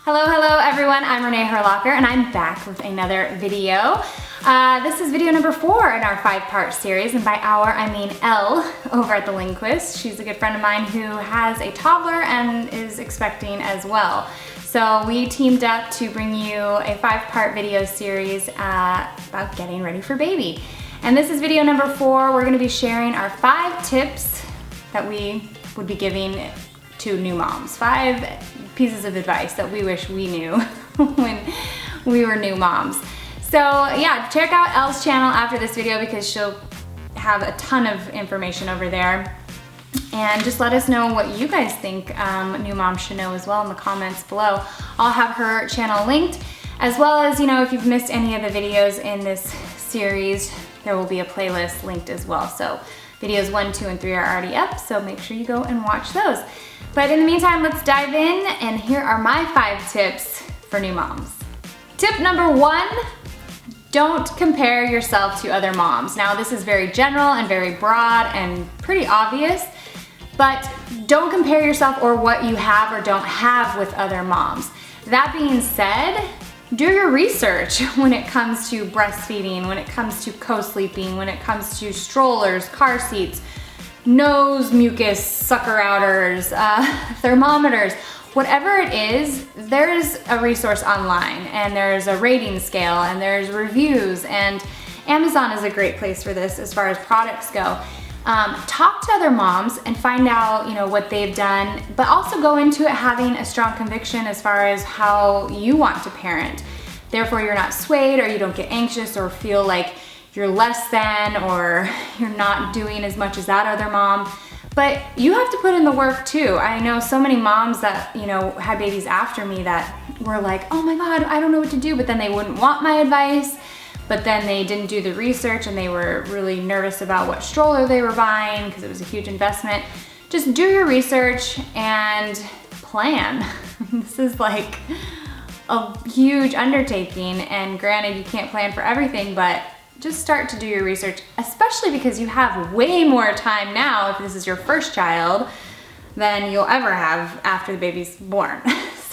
Hello everyone, I'm Renee Herlocker and I'm back with another video. This is video number 4 in our 5-part series, and by our I mean Elle over at the Lindquist. She's a good friend of mine who has a toddler and is expecting as well. So we teamed up to bring you a 5-part video series about getting ready for baby. And this is video number 4. We're going to be sharing our 5 tips that we would be giving to new moms. 5 pieces of advice that we wish we knew when we were new moms. So yeah, check out Elle's channel after this video because she'll have a ton of information over there. And just let us know what you guys think new moms should know as well in the comments below. I'll have her channel linked, as well as, you know, if you've missed any of the videos in this series, there will be a playlist linked as well. So videos 1, 2, and 3 are already up, so make sure you go and watch those. But in the meantime, let's dive in, and here are my 5 tips for new moms. Tip number 1, don't compare yourself to other moms. Now, this is very general and very broad and pretty obvious, but don't compare yourself or what you have or don't have with other moms. That being said, do your research when it comes to breastfeeding, when it comes to co-sleeping, when it comes to strollers, car seats, nose mucus sucker outers, thermometers, whatever it is, there's a resource online, and there's a rating scale, and there's reviews, and Amazon is a great place for this as far as products go. Talk to other moms and find out, you know, what they've done, but also go into it having a strong conviction as far as how you want to parent. Therefore, you're not swayed, or you don't get anxious or feel like you're less than, or you're not doing as much as that other mom. But you have to put in the work too. I know so many moms that, you know, had babies after me that were like, oh my God, I don't know what to do, but then they wouldn't want my advice. But then they didn't do the research and they were really nervous about what stroller they were buying because it was a huge investment. Just do your research and plan. This is like a huge undertaking, and granted you can't plan for everything, but just start to do your research, especially because you have way more time now if this is your first child than you'll ever have after the baby's born.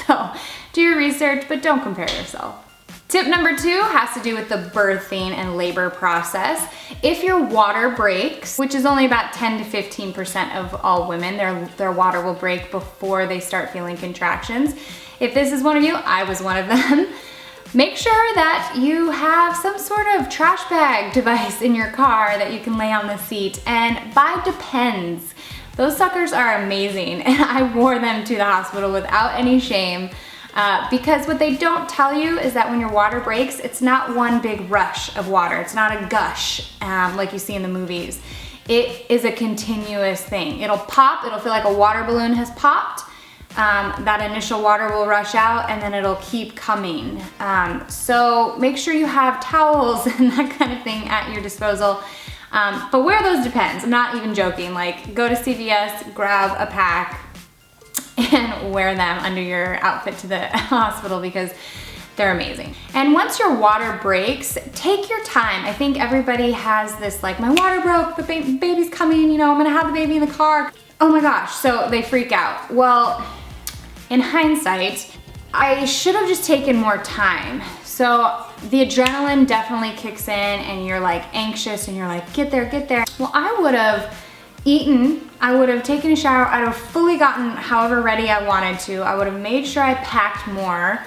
So do your research, but don't compare yourself. Tip number 2 has to do with the birthing and labor process. If your water breaks, which is only about 10 to 15% of all women, their water will break before they start feeling contractions. If this is one of you, I was one of them. Make sure that you have some sort of trash bag device in your car that you can lay on the seat, and buy Depends. Those suckers are amazing, and I wore them to the hospital without any shame. Because what they don't tell you is that when your water breaks, it's not one big rush of water. It's not a gush like you see in the movies. It is a continuous thing. It'll pop, it'll feel like a water balloon has popped. That initial water will rush out, and then it'll keep coming. So make sure you have towels and that kind of thing at your disposal. But wear those Depends. I'm not even joking. Like, go to CVS, grab a pack, and wear them under your outfit to the hospital because they're amazing. And once your water breaks, take your time. I think everybody has this like, my water broke, the baby's coming, you know, I'm gonna have the baby in the car. Oh my gosh, so they freak out. Well, in hindsight, I should have just taken more time. So the adrenaline definitely kicks in and you're like anxious and you're like, get there, get there. Well, I would have eaten, I would have taken a shower, I'd have fully gotten however ready I wanted to. I would have made sure I packed more.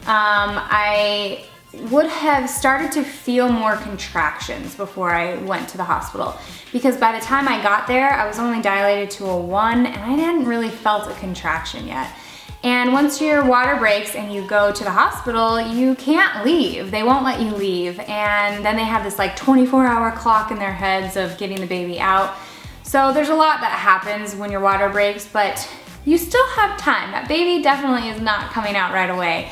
I would have started to feel more contractions before I went to the hospital, because by the time I got there, I was only dilated to a 1 and I hadn't really felt a contraction yet. And once your water breaks and you go to the hospital, you can't leave. They won't let you leave. And then they have this like 24-hour clock in their heads of getting the baby out. So there's a lot that happens when your water breaks, but you still have time. That baby definitely is not coming out right away.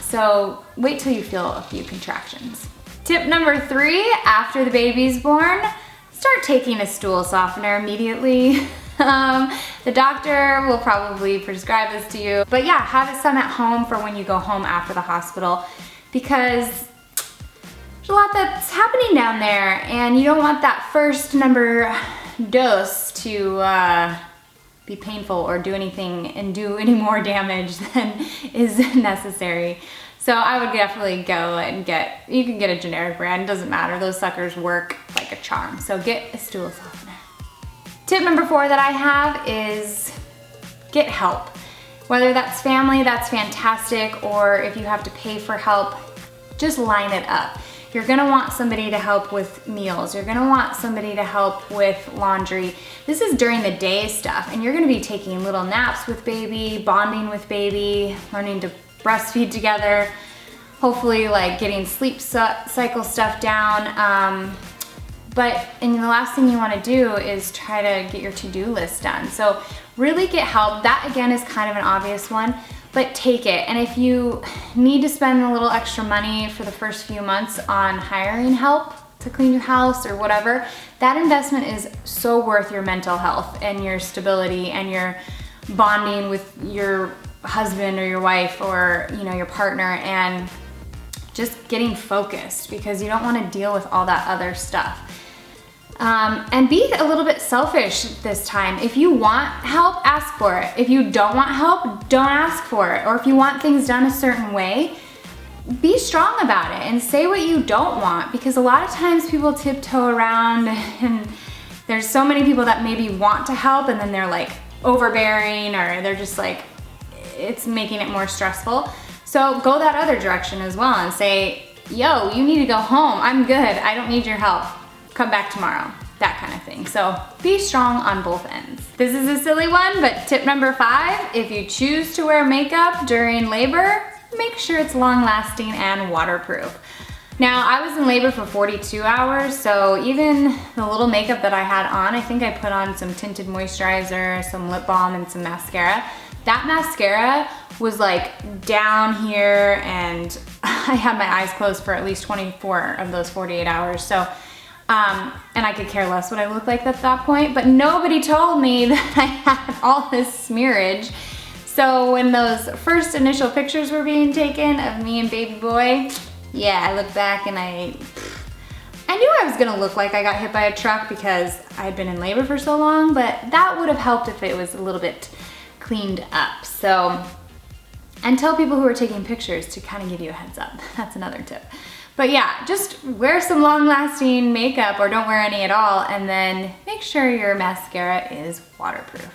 So wait till you feel a few contractions. Tip number 3, after the baby's born, start taking a stool softener immediately. The doctor will probably prescribe this to you, but yeah, have some at home for when you go home after the hospital, because there's a lot that's happening down there and you don't want that first number dose to be painful or do anything and do any more damage than is necessary. So I would definitely go and you can get a generic brand, doesn't matter. Those suckers work like a charm. So get a stool softener. Tip number 4 that I have is get help. Whether that's family, that's fantastic, or if you have to pay for help, just line it up. You're gonna want somebody to help with meals. You're gonna want somebody to help with laundry. This is during the day stuff, and you're gonna be taking little naps with baby, bonding with baby, learning to breastfeed together, hopefully like getting sleep cycle stuff down. And the last thing you wanna do is try to get your to-do list done. So really get help. That again is kind of an obvious one, but take it. And if you need to spend a little extra money for the first few months on hiring help to clean your house or whatever, that investment is so worth your mental health and your stability and your bonding with your husband or your wife or your partner, and just getting focused, because you don't want to deal with all that other stuff. And be a little bit selfish this time. If you want help, ask for it. If you don't want help, don't ask for it. Or if you want things done a certain way, be strong about it and say what you don't want, because a lot of times people tiptoe around, and there's so many people that maybe want to help and then they're like overbearing, or they're just like, it's making it more stressful. So go that other direction as well and say, yo, you need to go home. I'm good. I don't need your help. Come back tomorrow. That kind of thing. So be strong on both ends. This is a silly one, but tip number 5, if you choose to wear makeup during labor, make sure it's long lasting and waterproof. Now, I was in labor for 42 hours, so even the little makeup that I had on, I think I put on some tinted moisturizer, some lip balm, and some mascara. That mascara was like down here, and I had my eyes closed for at least 24 of those 48 hours. So, and I could care less what I looked like at that point, but nobody told me that I had all this smearage. So when those first initial pictures were being taken of me and baby boy, yeah, I looked back and I knew I was gonna look like I got hit by a truck because I had been in labor for so long, but that would have helped if it was a little bit cleaned up. So, and tell people who are taking pictures to kind of give you a heads up. That's another tip. But yeah, just wear some long-lasting makeup, or don't wear any at all, and then make sure your mascara is waterproof.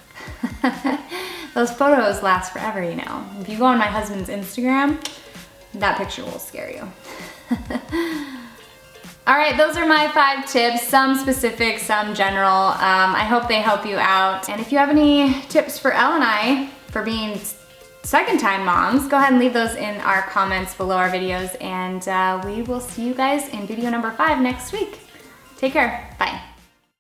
Those photos last forever, you know. If you go on my husband's Instagram, that picture will scare you. All right, those are my 5 tips, some specific, some general. I hope they help you out. And if you have any tips for Elle and I for being second-time moms, go ahead and leave those in our comments below our videos, and we will see you guys in video number 5 next week. Take care, bye.